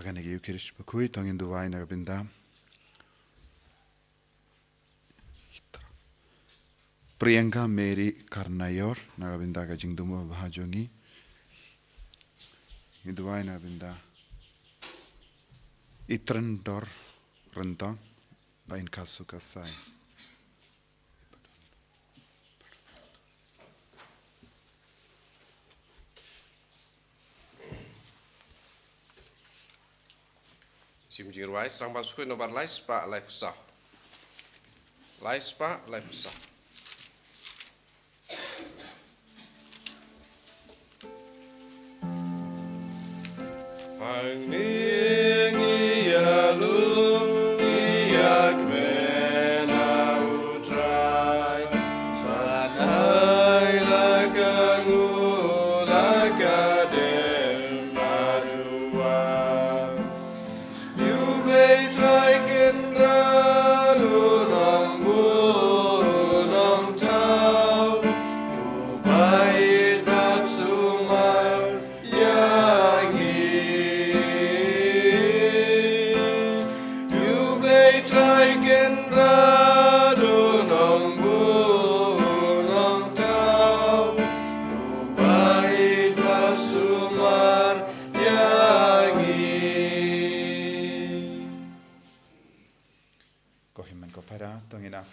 Bagan Eucharist Bakhuid tong Induai Nagabinda. Priyanka Mary Karnayor Nagabinda Gajing Dumo Bahajongi. Induai Nagabinda. Itren Dor Rentong Bain Kasuka Sai. Sim jiruai serang basuh nomor lais pak lai pusah. Lais pak lai pusah. Angin ia lung ia kmena utrai. Patai lakangu lakadem badua.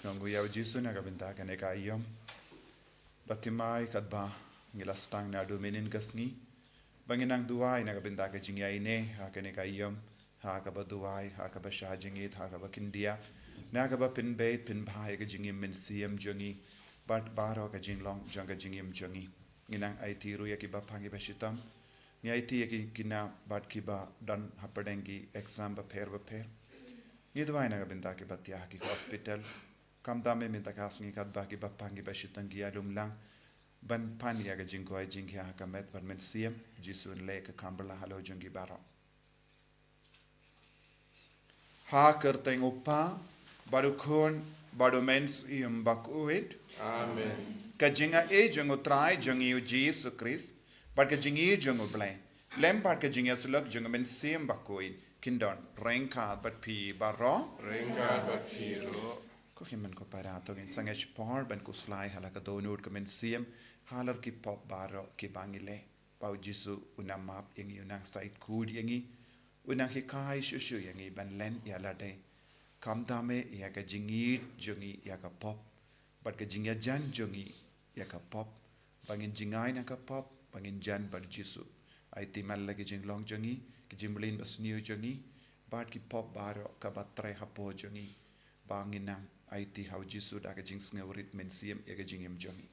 Nguyau Jisu nagabinta kaneka iyom batimai kadba ngilastang na dominin kasngi banginang duai nagabinta ka jingya ine ha kaneka iyom ha kaba duai ha kaba shajingit ha kaba kindia na kaba pinbait pinbhai ka jingim min siem jongi bat baro ka jinglong janga jingim jongi nginang IT ru yakiba phangi bashitam ni IT yakina bat kiba dan hapadengi exam ba pher ni duai nagabinta ke batya ki hospital kam dame minta kasngi kat bagi bapangi bashitangi alum lang ban pani aga jingko ay jingki hakamet ban men siem jisun le ka kambala halo jungi baro ha kerteng upa baru khon baru mens ium Bakhuid Amen. Ka jinga e jungo trai jungi u Jesus Christ but ka jingi jungo blay lem part ka jinga sulak jungo men siem Bakhuid kindon rengka bat pi baro Ringkat berpiru. Himan ko para to in sangech par ban ko slai hala ka donut kamen siem halar ki pop baro ki bangile pau Jisu unamap yangi unang sait kud yangi unang hikai shushu yangi ban len ya lade kam dame ya ka jingit jongi ya ka pop bat ka jingya jan jongi ya ka pop bangin jingai na ka pop bangin jan bar Jisu ai timal lagi jinglong jongi ki jimblin bas new jongi bat ki pop baro ka batre hapo jongi banginang IT how Jisu da ka jing sneurit men siem ya ka jingem jongi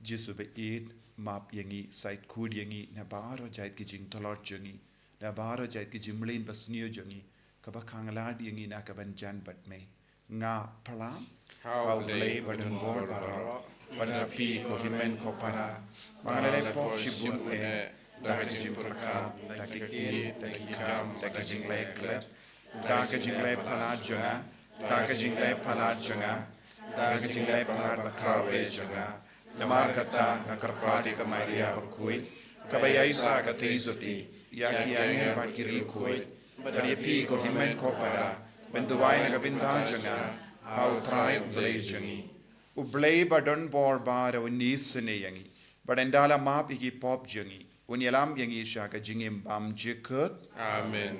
Jisu be eat map yangi site kud yangi na baro jait ki jing tolot jongi na baro jait ki jimlin bas new jongi ka ba khanglad yangi na ka ban jan bat me nga palam how play button board baro pada pi ko himen ko para mangale pop shibun e da jing praka da ki da ki kam da ki jing le klet da ki jing le pala jonga da ki jing le pala jonga da ki jing le pala bakra be jonga namar kata nakarpati ka Maria Bakhuid kabayai sa ka tizuti yaki angin pat kiri kuid dari pi ko himen ko para benduai na kabinda jonga how try ublay jongi ublay badon bor bar unis ne yangi badendala map iki pop jongi unyalam yangi sha ka jingim bam jikut Amen.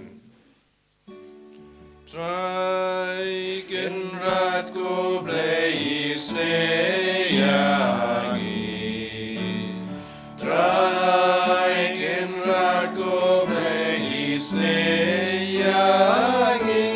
Try ken rat ko blaze yangi. Try ken rat ko blaze yangi.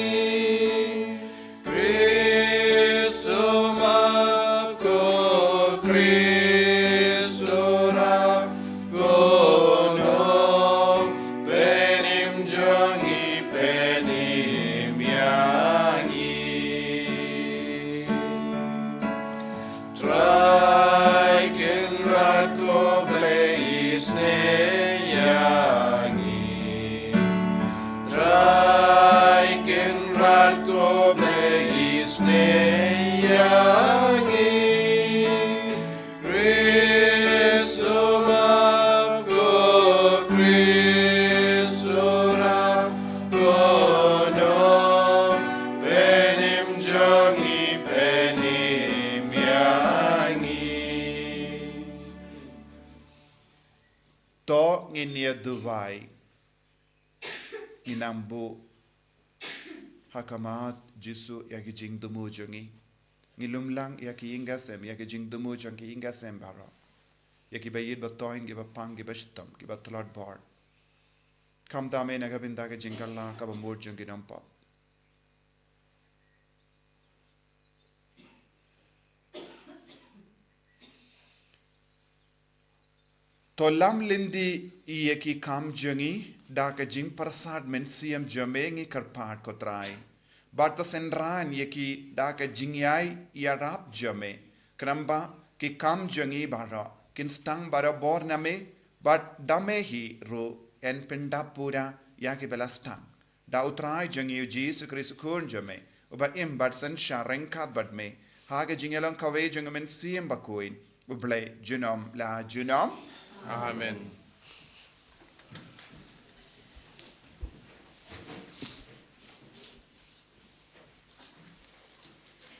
Try, Try nginia duwai inambu hakamat Jisu yaki jing dumu jungi ngilumlang yaki ingasem yaki jing dumu jungi ingasem baro yaki bayid batoin giba pang giba shitam giba tulad bar kam dame nagabinda ke jingkalla kabamur jungi nampa to lam lindi yaki kam jungi da ke jing prasad men siam jamengi karpat kotrai Barta senran yaki da ke jingyai yarap jame kramba ki kam jungi bara kin stang bara bor name but dame hi ro en pindapura yaki belastang da utrai jungi Jesus Christ kun jame uba im but sen sharenkat but me hage jingelang kawe jungamen siam Bakhuid uble junom la junom Amen.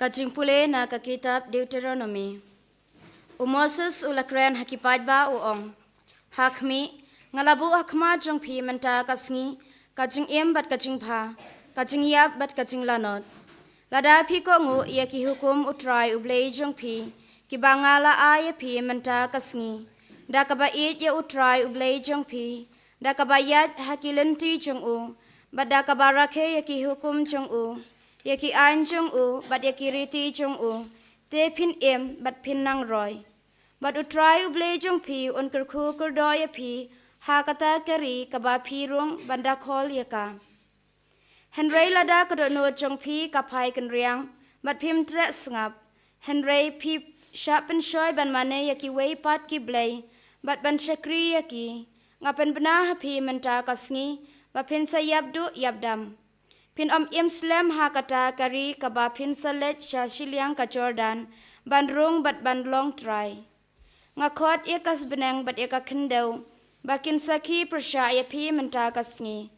Kajing pule na ka kitab Deuteronomy. Moses ulakren hakipad ba uong. Hakmi ngalabu hakma jong pi menta kasngi kajing im bat kajing pha kajing yap bat kajing lanot. Lada pi ko ngu ia ki hukum utrai ublei jong pi ki bangala aya pi menta kasngi. Da kabait ya utrai ublei jong pi da kabayat hakilenti jong u bada kabarake ya ki hukum jong u. Yaki an jong u, bat yaki riti jong u, te pin em, bat pin nang roy. Bat utrai uble jong pi, un kerku kerdoya pi, ha kata keri kaba pi rung banda kol yaka. Henry lada kadono jong pi kapai kan riang, bat pim tres ngap. Henry pi syak pen shoy ban mane yaki wei pat ki blay, bat ban syakri yaki. Ngapen benah pi menta kasngi, bat pin sayab du yabdam. Pin im slam ha kata kari kaba pin salet sha shiliang ka Jordan bandrung bat bandlong try ngakot ikas beneng bat ika kendau bakin saki persya ya pi menta kasngi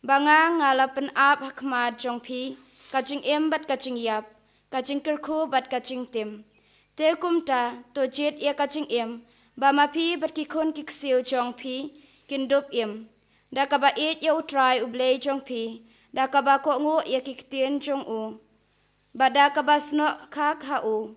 banga ngala pen ap hakmat jong pi kajing im bat kajing yap kajing kerku bat kajing tim te kumta to jet ya kajing im ba ma pi bat ki kon kiksiu jong pi kindup im da kaba it ya utrai ublei jong pi da kaba ko ngu ya kiktien jong u bada kaba sno khak ha u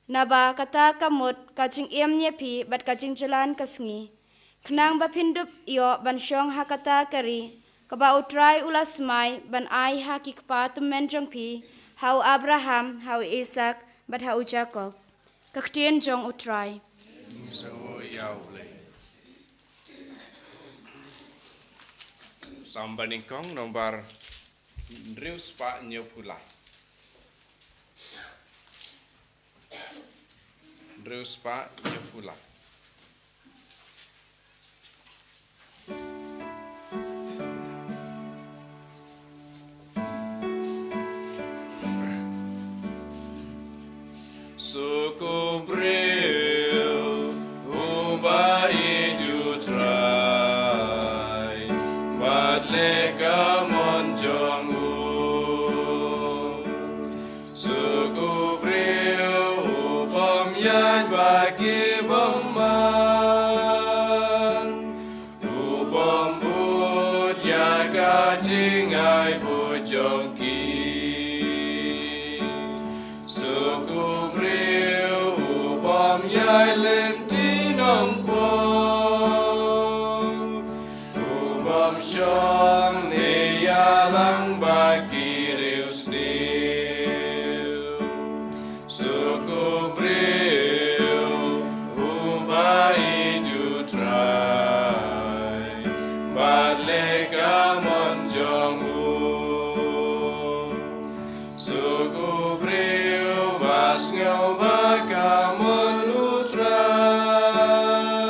naba kata kamut kaching em nye pi bat kaching jalan kasngi knang ba pindup yo ban shong hakata kari kaba utrai ulas mai ban ai ha kikpa tumen jong pi hau Abraham hau Isaac bat hau Jacob kaktien jong utrai So yaule. Sambaning kong nomor Rius Pak Nyopulai. Rius Pak Nyopulai. Suku breu uba idu try but lega monjongu suku breu ubam yad bagi baman ubam bud yaga jingai bujongki suku breu ubam yai lentinong po ubam syong ne yalang bagi rius niu suku breu uba idu try but lega monjongu suku breu vas ngau bagamon utrai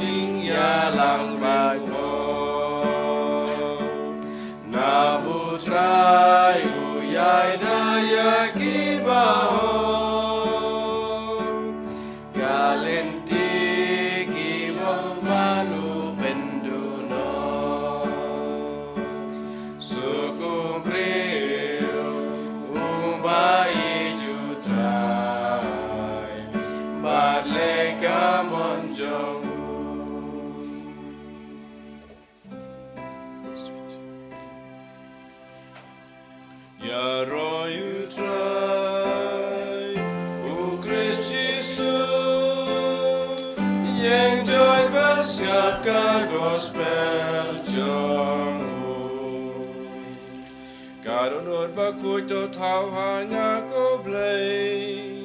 jing ya lang bai mo na bu trai u yai da ya ki ba ho galenti ki mo malu pendu no sukum preu umbai ju trai but le kamon jong ya ro you try o Christ Jesus yang joy bersiap ka gospel jong Karunot Bakhuid to thao hanya ko blay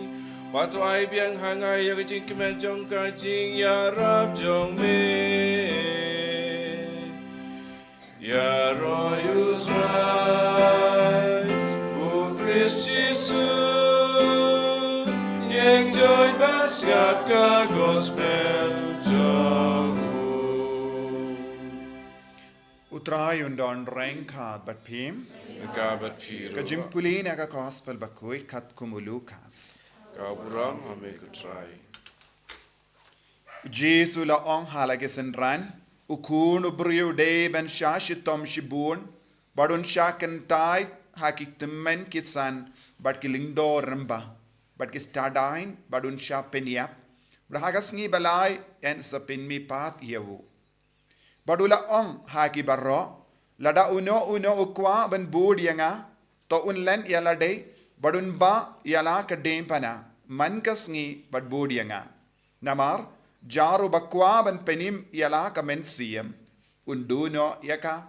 Patu ai biang hangai ya jing kemen jong ka jing ya rap jong me Ya ro you try O Christ Jesus yang joy bersiap ka gospel jong Utrai undon rengka bat pim. Kabat piro Kajimpulin aga gospel Bakhuid kat kumulukas. Kaburam hame ku try Jesu la ong halagesin ran. Ukun ubriu de ben shashitom shibun. Badun shaken tied hakik temen kisan. Bad kilingdo remba. Bad kistadain badun shapen yap. Brahagas ngi balai en sapin mi pat yewu. Badula ong haki barro. Lada uno ukwa ben bud yanga. To unlen yalade. Badun ba yala kadempana. Man kasngi bad bud yanga. Namar. Jaru bakwa ban penim yala kamen siem. Unduno yaka.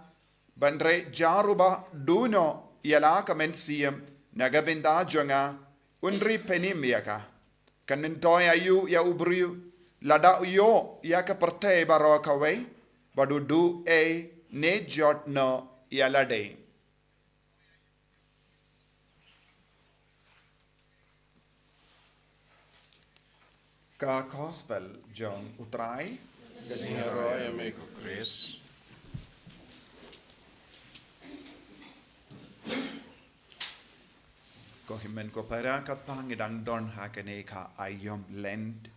Bandre jaru ba duno yala kamen siem. Nagabinda jonga. Unri penim yaka. Kanintoy ayu ya ubriu. Lada uyo yaka perte baro kaway. Badudu e ne jot no yalade. Ka gospel John utrai. Kasing roy hame ku Chris Ko himen ko para kat pangidang don hakane ka ayom lend.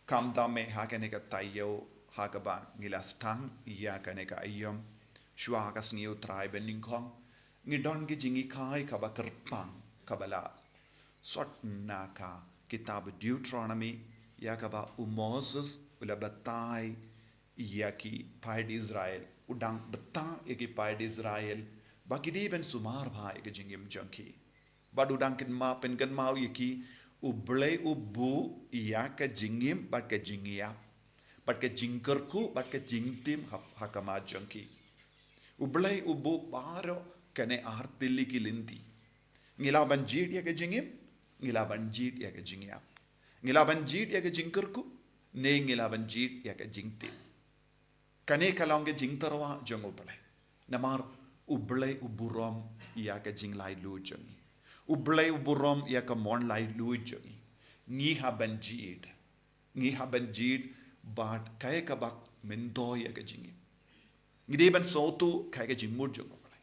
Kam dame hakane ka tayo hakaba ngilas tang iya kane ka ayom. Shua hakas ngi utrai bening kong. Ngidon gi jingi kai kaba kerpang kabala. Sot naka kitab Deuteronomy yakaba Moses ula batai yaki paid Israel udang betang yaki paid Israel bakidi ben sumar bha yaki jingim junki bad udang kin ma pen kan mau yaki ublay ubu yaka jingim bad ka jingia bad ka jingkerku bad ka jingtim hakama junki ublay ubu baro kane artilli kilinti ngila banjid yaka jingim ngila banjid yaka jingia Ngilaban jid ya ke jingkerku, ne ngilaban jid ya ke jingti. Kane kalong ke jingterwa jong ublay. Namar ublay uburom ya ke jinglay lu jongi. Ublay uburom ya ke mon lay lu jongi. Ngi haban jid bad kaya kabak mendo ya ke jingi. Ngide ban sotu kaya ke jingmur jong ublay.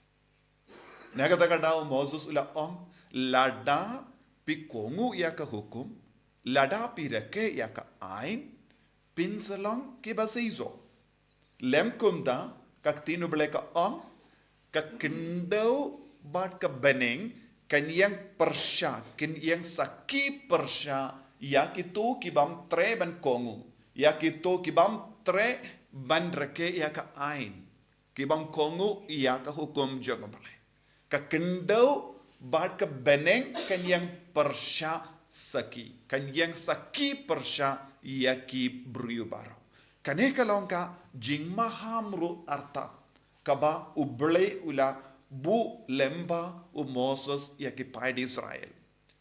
Nagata kadao Moses ula om lada pi kongu ya ke hukum. Lada pirake yaka ain pinsalong ke basizo lem kumda kak tinu bleka om kak kendau bat ka beneng kan yang persya kan yang saki persya yakitu kibam tre ban kongu yakitu kibam tre ban rake yaka ain kibam kongu yaka hukum jogobale kak kendau bat ka beneng kan yang persya saki kan yang saki persya yaki briu baro kane kalongka jing mahamru arta kaba uble ula bu lemba u Moses yaki paid Israel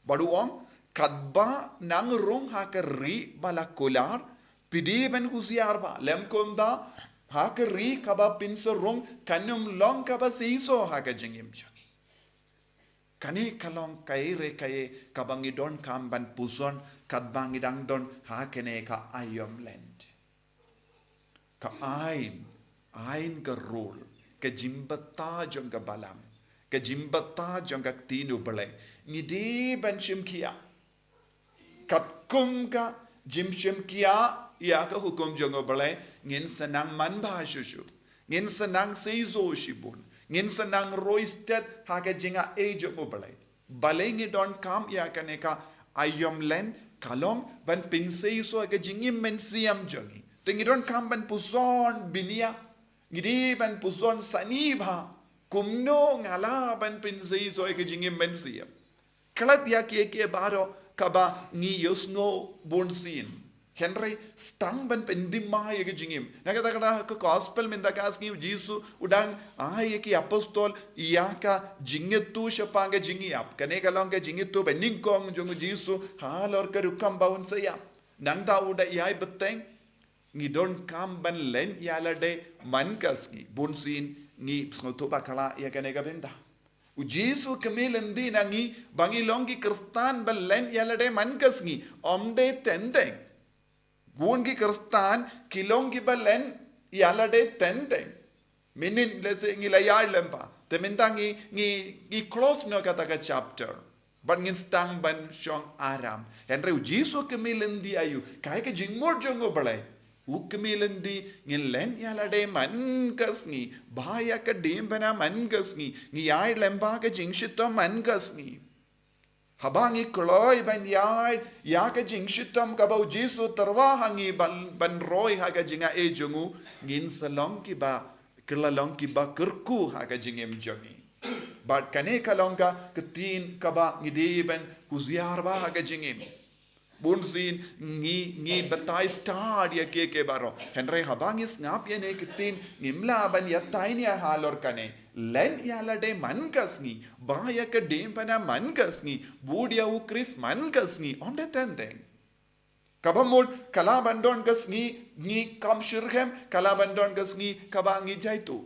baduong kadba nang rong hakari balakular pidi ben husiar ba lem konda hakari kaba pinso rong kanum long kaba siso hakajingim changi kane kalong kaire kaye kabangidon kamban puson kadbangidang don hakene ka ayom land ka ain ka rule ka jimbata jong ka balang ka jimbata jong ka tinu bale ngidi ban shim kia kat kum ka jim shim kia ya ka hukum jong bale ngin sanang man ba shushu ngin sanang seizo shibun ngin sanang roisted ha ka jinga e jong bale bale ngi don kam ya ka ne ka ayom len kalom ban pinsei so ka jingim men siam jongi tengiron kam ban puson binia ngidi ban puson saniba kumno ngala ban pinsei so ka jingim men siam kalat ya ke baro kaba ngi yosno bonsin Henry stang ban pendima ye jingim nakata ka gospel minda kas ngi jisu udang ye ki apostol ka jingetu shapanga jingiap kane kalong ka jingetu bening kong jong jisu halor ka rukam baun saya nangda uda yai beteng ngi don kam ban len yalade man kaski bonsin ngi snoto bakala ya kane ka benda Ujisu kemilendi nangi bangi longi kristan ban len yalade man kasngi omde tendeng Bungi kristan kilongi balen yalade tendeng. Minin lese ngilayay lempa. Tementangi ngi close no kataka chapter. But ngin stang ban shong aram. Henry ujisu kemilendi ayu. Kaya ke jingmor jongo balay. Ukemilendi ngin len yalade man kasngi. Bahaya ka dimbana man kasngi. Ngiyay lempa ke jingshito man kasngi. Habangi kloy ban yai ya ka jing shitam ka bau jisu terwa hangi ban roy ha ka jinga e jungu ngin salong ki ba kilalong ki ba kerku ha ka jingem jongi bat kane kalongka ketin ka ba ngidi ban kuziar ba ha ka jingem bunsin ngi batai stad ya ke baro henry habangis ngap ye ne ketin ngimla ban ya tainia halor kane len yalade man kasngi baya ka dempana man kasngi budia u kris man kasngi onde tendeng kabamul kalabandon kasngi ni kam shirhem kalabandon kasngi kabangi jaitu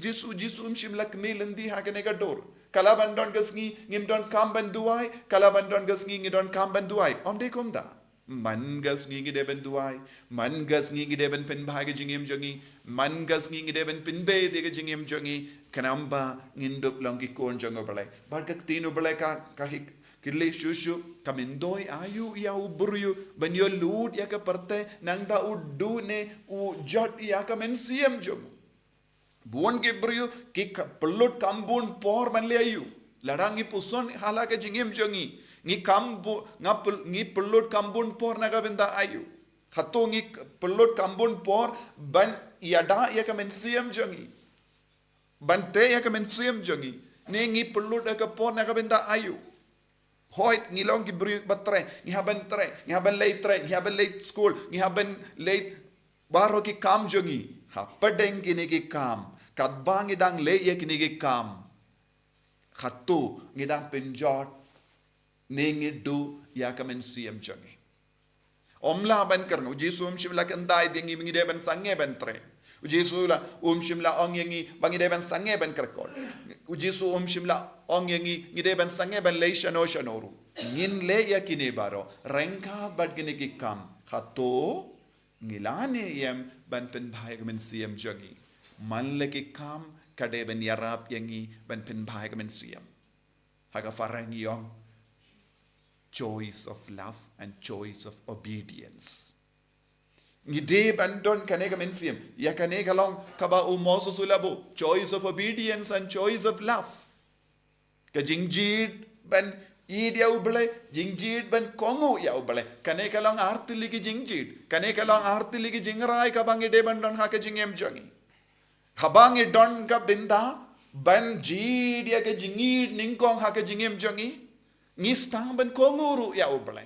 jisu shimlak melandi hakane ka dor kalabandon kasngi ngimdon kamban duai kalabandon kasngi ngidon kamban duai onde komda mangas ngi deben duai mangas ngi deben pen bhage jingem jongi mangas ngi deben pen be de jingem jongi kanamba nginduk longi kon jongo balai barkak tinu balai ka kille shushu kamendoi ayu ya ubruyu banyo lud ya ka parte nangda uddu ne u jot ya ka men siem jong buon ke bruyu ki pelot kambun por manle ayu ladangi puson hala ka jingem jongi ngi pelot kambun por naga benda ayu khato ngi pelot kambun por ban yada ya ka men siem jongi bante ya ka men siem jongi ne ngi pelot ka por naga benda ayu hoit ngi long ki bru batre ngi haben late school ngi haben late baro ki kam jongi ha padeng ki ne ki kam kat bangi dang le ye ki ne ki kam khato ngi dang penjot nengi do ya kamen siem jongi omla ban karna ujisu shimla kan dai dingi ngi de ban sange ban tre ujisu la shimla ong yengi bangi de ban sange ban karkol ujisu shimla ong yengi ngi de ban sange ban le shanoru ngin le ya kine baro rengka bad gine ki kam khato ngilane yem ban pen bhai kamen siem jongi man le ki kam kade ban yarap yengi ban pen bhai kamen siem haga farang yong choice of love and choice of obedience. Ngide bandon kanega mensium. Ya kanega long kaba umoso sulabo. Choice of obedience and choice of love. Ka jingjid ban id ya ubale, jingjid ban kongu ya ubale. Kanega long artili ki jingjid. Kanega long artili ki jingrai kabang ide bandon ha ka jingem jongi. Kabang idon ka binda ban jid ya ka jingid ningkong ha ka jingem jongi. Ngistang ban konguru ya ublay.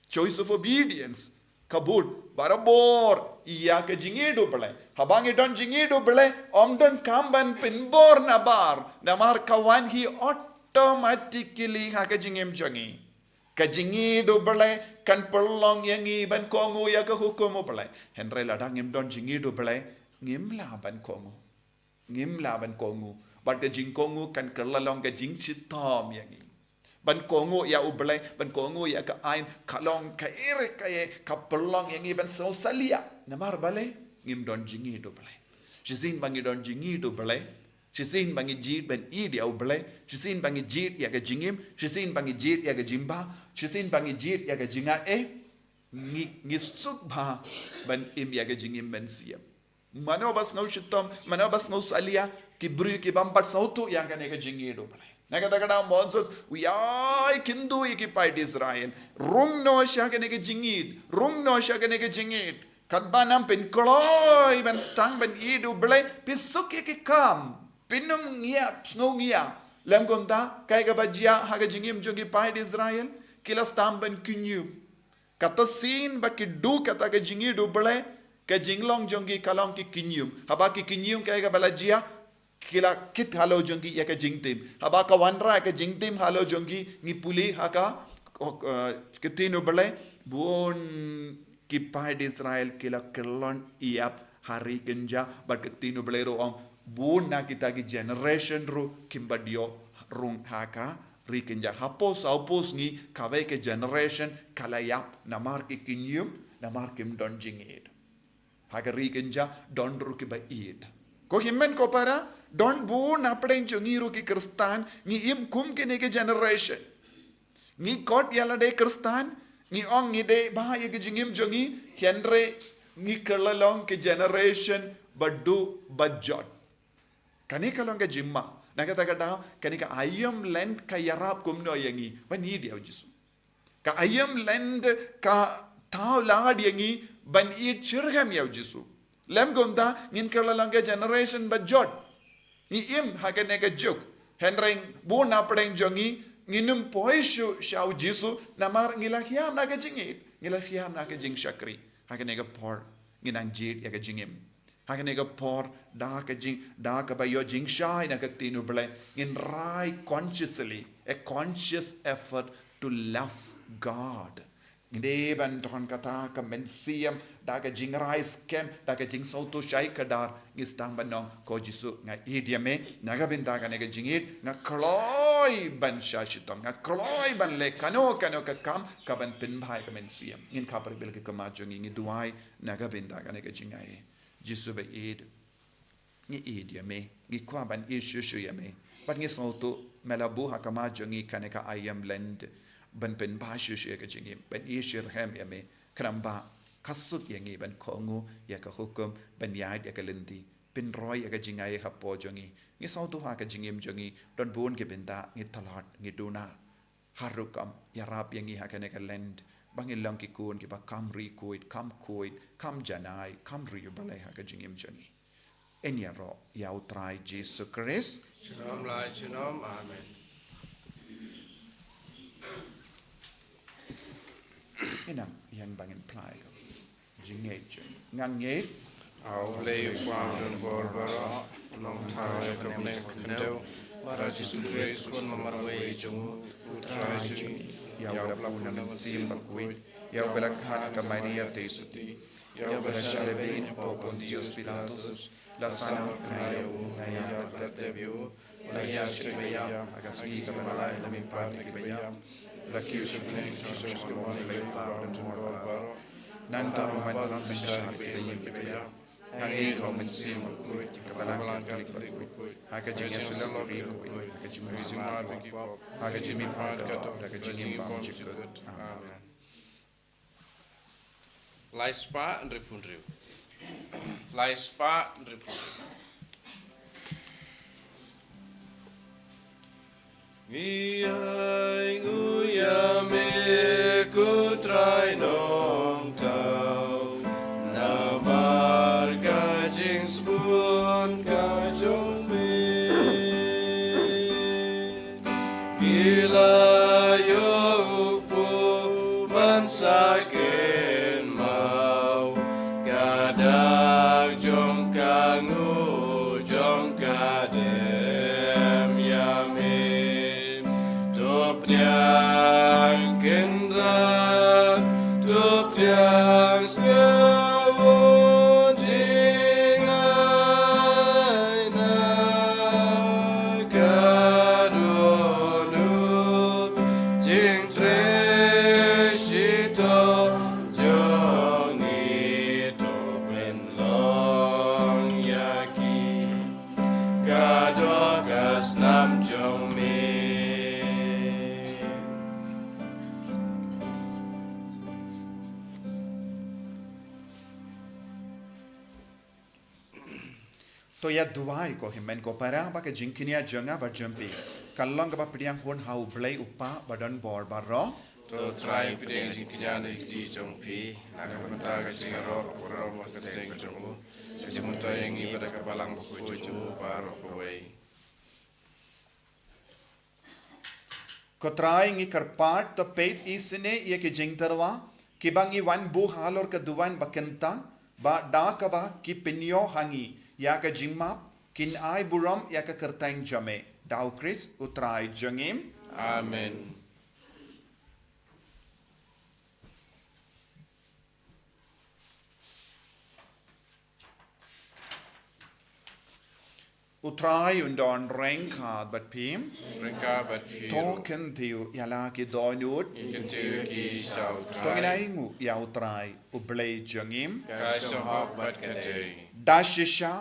Choice of obedience. Kabut barabor iya ka jingido blay. Habang idon jingido blay omdon kamban pinbor na bar namar kawan hi automatically ha ka jingem jangi. Ka jingido blay kan perlong yangi ban kongu ya ka hukumo blay. Henry ladang imdon jingido blay ngimla ban kongu. Ngimla ban kongu. But ka jingkongu kan kerlalong ka jing sitom yangi. ban kongo ya ublay ban kongo ya ka ain kalong ka ere ka ye ka pelong yang iban so salia namar balay ngim don jingi do balay shisin bangi don jingi do balay shisin bangi jit ban id ya ublay shisin bangi jit ya ka jingim shisin bangi jit ya ka jimba shisin bangi jit ya ka jinga ngi suk ba ban im ya ka jingim ban siam mano bas ngau shitom mano bas ngau salia ki bru ki bampat sautu yang ka ne ka jingi do balay Nakata Moses, we are Kindu Ikipite Israel. Rung no shakanega jingid, rung no shakanega jingid. Katbanam pin kloy ban stang ban idu blay, pisuk kam, pinum ngia, snow ngia. Lemgonta, kaigabajia, haga jingim jungi pite Israel, kilas tam ban kunyum. Kata sin bakidu kata ka jingidu blay, ka jinglong jungi kalong ki kinyum. Habaki kinyum kaigabalajia. Kila kit halo jongi ya ka jingtim haba ka wanra ka jingtim halo jongi ni puli haka kitino bale bon ki pai Israel kila kelon iap hari kenja bat kitino bale ro om bon na kita ki generation ro kimbadio rung haka ri kenja hapos aupos ni kawe ke generation kala yap namar ki kinyum namar kim don jingid haka ri kenja don ru ki ba id ko himmen ko para don bu na pren chungiru ki kristan ni im kum ke ne ke generation ni kot yala de kristan ni ong ni de ba ye ke jingim jongi henre ni kalalong ke generation baddu budget kani kalong ke jimma nakata kada kani ka ayam land ka yarap kum no yangi ban ni dia jisu ka ayam land ka taw la yangi ban i chirgam ya jisu lem gonda nin kalalong ke generation budget ni im haganega juk henreng bu na preng jongi nginum poishu shau jisu namar ngilahia naga jingit ngilahia naga jing shakri haganega por nginang jit yaga jingim haganega por da ka jing da ka ba yo jing shai naga tinu ble in right consciously a conscious effort to love God ngide ban ton kata ka mensiam da ka jing rais kem da ka jing sauto shai kadar ngistang banong ko jisu nga idiame naga binta ka nega jingit nga kloy ban shashitom nga kloy ban le kano ka kam ka ban pin bhai ka mensiam ngin ka par bil ke kama jongi ngi duai naga binta ka nega jingai jisu be id ngi idiame ngi kwa ban ishu yame ban ngi sauto melabu ha kama jongi ka nega ayam land ban pen ba shu ka jingim ban ishir hem yame kramba kasut yangi ban kongu ya ka hukum ban yad ya ka lendi pin roy ya ka jingai ha po jongi ngi sautu ha ka jingim jongi don bun ke benda ngi talat ngi duna harukam ya rap yangi ha ka ne ka land bangi lang ki kun ki ba kam kuit kam janai kam ri balai ha ka jingim jongi en ya ro ya utrai Jesus Christ Shalom lai shalom amen inang yan bangin plai ka jingate ngange Au lei quang don bor bara nong thai ka ne kandeu mara jisu grace kon mamar wei chung utrai chung yaw da pun nan sim Bakhuid yaw bela khat ka Maria te suti yaw bela shale bin po Dios Pilatus la sana na ya tatevio la ya shreya agasi sa malay na min pan ki baya la kius ne Jesus ko mon le pa den tomorrow nan ta man nan bisha ke yin ki baya ngai ko men sim Bakhuid ka Balang ka Bakhuid ha ka jinga sulam ri ko ha ka jimi ha ka jimi pa ka to ka jimi pa chikut amen Lai spa and repundriu Lai spa and repundriu Ngiai nguya me kutrai nong tau na mar ka jing spoon ka jong me bila yo po man sakin mau kadak jong ka ngu jong ka dem ya me Tiang kendra, tiang sewon tingai na kadonu to ya duai ko himen ko para ba ka jingkinia janga ba jumpi kalong ka ba priang hon hau blai upa badan bor baro to try pideng jingkian ikti jongpi naga mata ka jingaro ro ma ka teng jongu jimunta yang ibadah ka balang Bakhuid jo baro ko wei ko try ngi karpat to peit isine ye ke jingtarwa kibangi wan bu halor ka duwan bakenta ba da ka ba ki pinyo hangi ya ka jingma kin ai buram ya ka kertang jame dau Chris utrai jangim amen utrai undon rengkhat bat pim rengka bat pi token tiu yala ki donut ikan tiu ki shau tonginai ngu ya utrai ublei jangim ka shau hok bat ka tei dashisha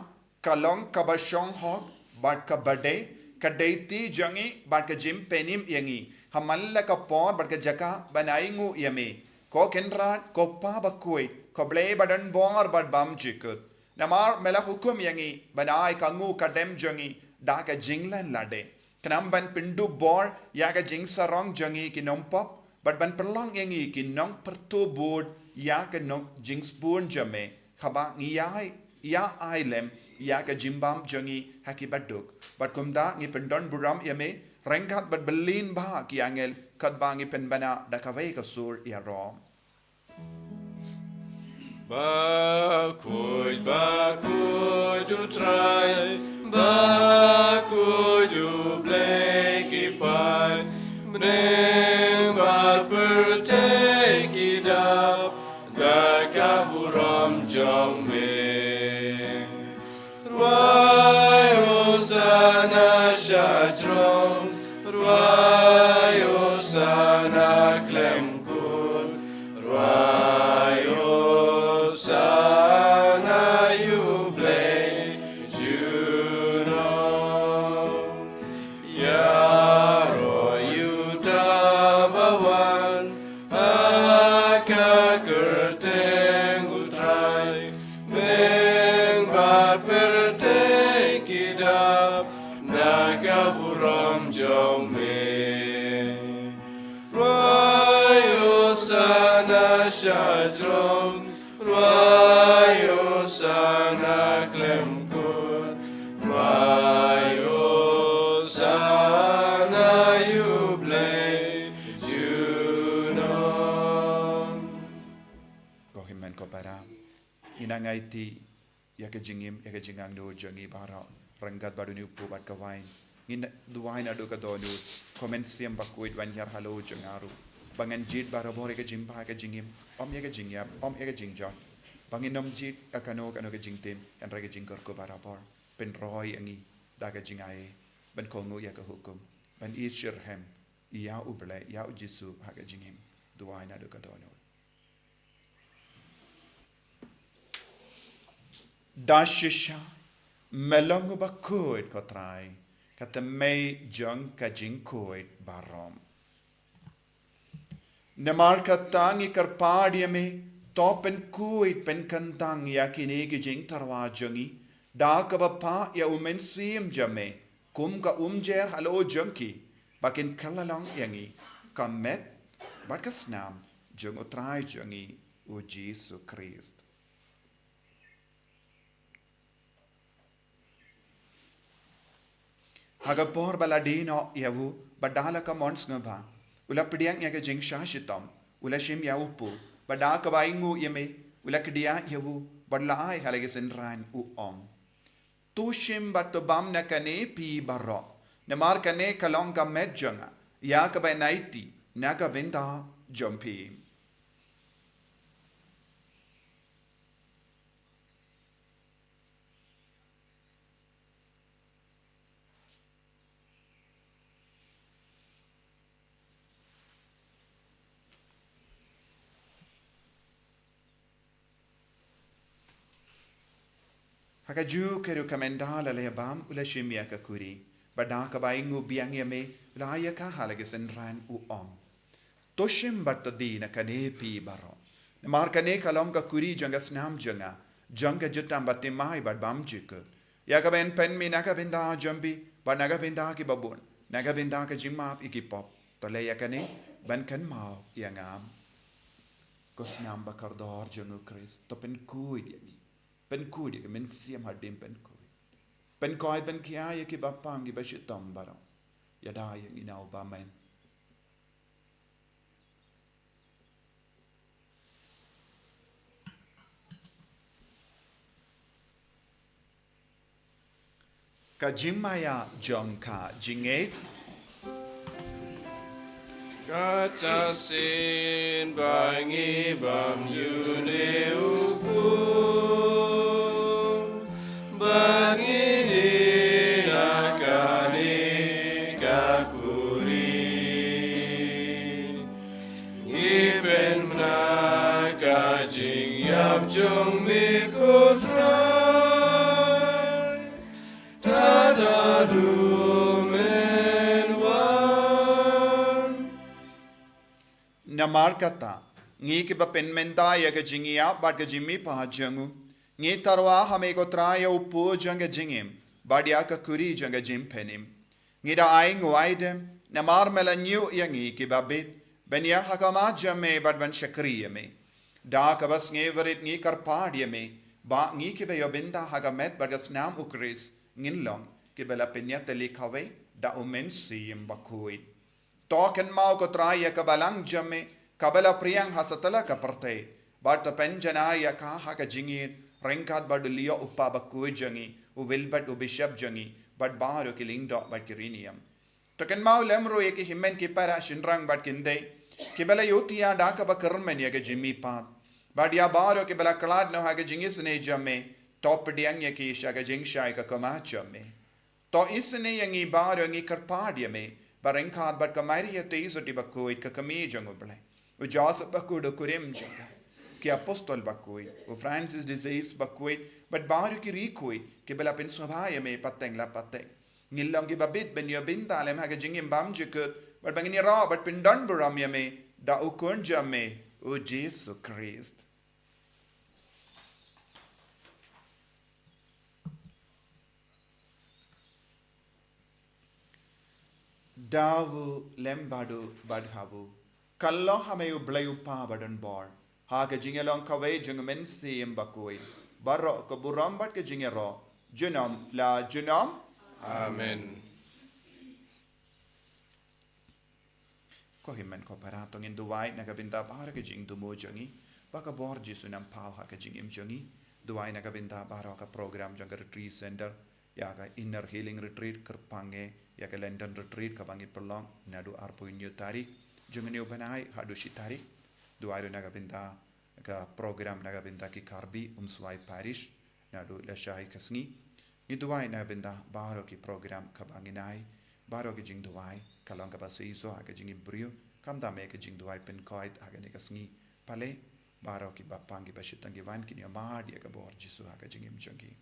kalong kabashong hok bat ka bade kadeiti jangi bat ka jim penim yangi hamalla ka por bat ka jaka banai ngu yame ko kenrat ko pa Bakhuid ko blei badan bor bat bam jikut namar mela hukum yangi banai kangu kadem jangi da ka jinglan lade kanam ban pindu bor ya ka jing sarong jangi ki nompop bat ban perlong yangi ki nong pertu board ya ka nong jing spoon jame khaba ngiyai ya ailem ya ka jimbam jangi haki baduk bat kumda ngi pendon buram yame rengkat bat belin ba ki angel kat bangi penbana da ka vai ka sur ya rom Bakhuid, Bakhuid, you try. Bakhuid, you blake it by. Bring but take it up. The kaburam jong me. Ruai osana shadron. Ruai osana klemkut. Ruai Shadron, Rayo Sana Klemkut, Rayo Sana Yuble, Junon. Kohimen ko para inangay ti yaka jingim yaka jingang do jangi bara rengkat baduni upu bat kawain ngin duwain adu ka donu komensiam Bakhuid wan yar halo jangaru bangan jit bara bore ka jimpa ka jingim om yaka jingyap om yaka jingjot bangin nom jit akano kano ka jingtim kan rega jingkor ko bara bor pen roy angi daga jingaye ban kongu yaka hukum ban ishirhem ya uble ya ujisu haka jingim duwain adu ka donu dashisha melongu Bakhuid ko try kata may jong ka jingkoid barom namar katangi karpadia me topen kuid pen kantang yakini ki jing tarwa jongi da ka pa ya umensim jame kum ka umjer halo jonki bakin kalalong yangi kamet barkasnam jong utrai jongi u Jesu Christ Hagapor baladino yavu badala ka mons ngaba ula pediang yaga jing shashitam ula shim yaupu badaka baingu yeme ula kedia yavu badlaai halage senran u om tu shim batobam nakane pi barro namar kane kalong ka medjanga ya ka naiti naga benda jompi Hakaju keru kamendala lebam ula shimya ka kuri badaka baingu biang yame laya ka halage senran u om toshim batadina kane pi baro namar kane kalom ka kuri janga snam janga janga jutam batimai bad bam jik Ya ka ben pen mi na ka binda jambi ba na ka binda ki babun na ka binda ka jimap ikipop to le ya ka ni ban kan mau ya ngam ko snam ba kardor jonu Christ to pen kuid ya ni pen kuid ya men siam hadim pen kuid pen koi pen kia ya ki bapang ki ba shitom baro ya da yang inau ba men ka jimaya jongka jinget Kata sin bangi bam yune upum bangi di nakani kakuri ipen menaka jing yap jong mikutrai tada namar kata ngi ki ba pen menda ya ga jingia ba ga jimmi pa jangu ngi tarwa hame ko traya upu janga jingim badia ka kuri janga jim penim ngi da ai ngwaide namar mela nyu ya ngi ki ba bit ben ya hakama jamme bad ban shakriye me da ka bas ngi verit ngi kar paadye me ba ngi ki ba yobinda hagamet ba ga snam ukris ngin long ki bela penya teli khawe da umen sim Bakhuid Token mau ko traya ka Balang jamme kabala priyang hasatala ka parte but the penjana ya ka ha ka jingir ringkat bad liyo uppa Bakhuid jangi u wilbat u bishop jangi but baro ki lindo but kirinium token mau lemro ye ki himmen ki para shinrang but kinde ki bela yotia da ka ba karmen ya ka jimmi pat but ya baro ki bela klad no ha ka jingis ne jamme top diang ye ki sha ka jing shai ka kama jamme to isne yangi baro ngi karpadia me Barengkad but kamaria teis oti Bakhuid ka kami janguble. U Joseph Bakhuid kurim janga. Ki apostol Bakhuid. U Francis desires Bakhuid but baru ki rikuid ki bela pen swabhaya me pateng la pateng. Ngilong ki babit ben yobinta alem haga jingim bam jikut but bangini ra but pen don buram yame da ukun jamme u Jesus Christ. Davu lembadu badhavu kallo hameyu blayu pa badan bor haga jingelong kawe jungmen sim Bakhuid barro ko buram bat ke jingero junam la junam Amen. ko himmen ko paratong induwai nagabinda para ke jing dumo jangi baka bor jisunam pau ha ke jingim jangi duwai nagabinda para ka program jang retreat center ya ka inner healing retreat kerpange ya ka London retreat ka bangi perlong nadu arpo inyo tarik jungni ubanai hadu shi tarik duai naga binta ka program naga binta ki karbi umswai parish nadu la shai kasngi ni duai naga binta baro ki program ka bangi nai baro ki jing duai kalong ka basui so ha ka jing brio kam da me ka jing duai pen koit ha ka ne kasngi pale baro ki bapangi bashitangi van ki ni ma dia ka bor jisu ha ka jing im jangi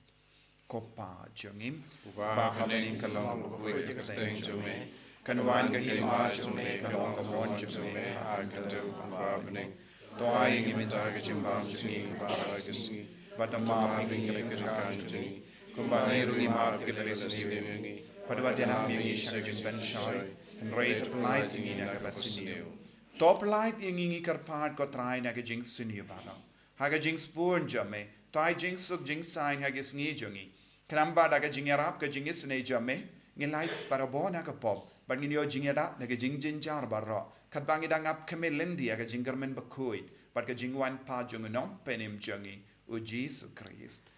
Kopa jungim ba hamening kalong Bakhuid jikateng jume kanwan gahima jume kalong kamon jume har kadu babening toai ngimita gajimbam jungi baragasi batama mingi kan jungi kumbangai runi map kitresi dengi padwatena mingi shagin ben shai and rate light ingi na kabasiniu top light ingi karpat ko try na gajing siniu bala haga jing spoon jame toai jing suk jing sign haga sngi jungi Kenamba daga jingarap ka jingis ne jame ngilai para bona ka pop ban nginyo jingera daga jingjinjar barro kat bangi dangap kemelendi aga jingermen Bakhuid pat ka jingwan pa jungunom penim jungi u Jesus Christ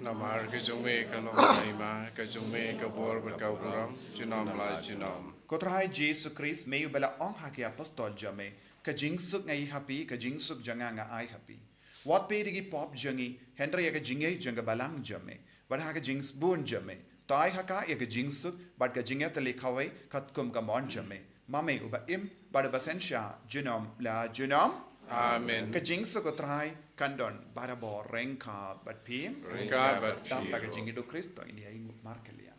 Namar ka jume ka loma ka jume ka bor ka buram junam la junam Kotrai Jesus Christ meyu bela ong haki apostol jame ka jingsuk ngai happy ka jingsuk janga nga ai happy what pe digi pop jungi Henry aga jingay janga balang jame But ha ka jings bun jame. Tai ha ka ya ka jingsuk but ka jingat le khawai khat kum ka mon jame. Mame uba im but basensha junam la junam. Amen. Ka jingsuk ko trai kandon barabo rengka but pim. Rengka but pim. Ka jingido Kristo ini ai markelia.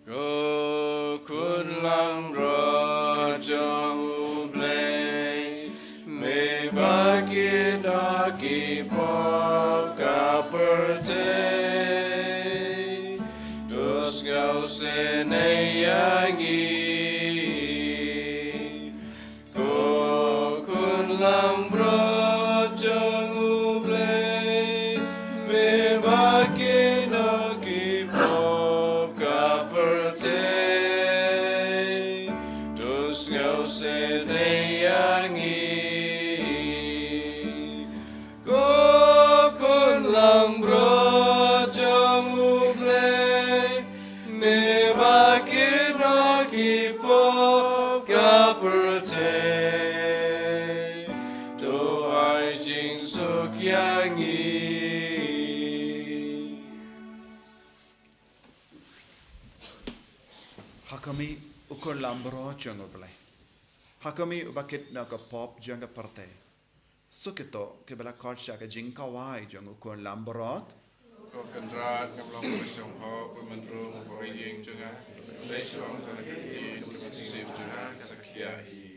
Go kun lang ro jong ble senayangi ko kun lambro janguble me bakino ki pop kaperte dos ngau senayangi ko kun lambro janguble me bakino ki pop kaperte do ai jing suk yangi Hakami ukon lambro jangoble. Hakami ubakit na ka pop janga parte. Sukito ke bala korsha ka jing kawai jang ukon lambrot. ko kandrat ngam long song ho pemandro ko yeng junga dai song tan ki sim junga sakya hi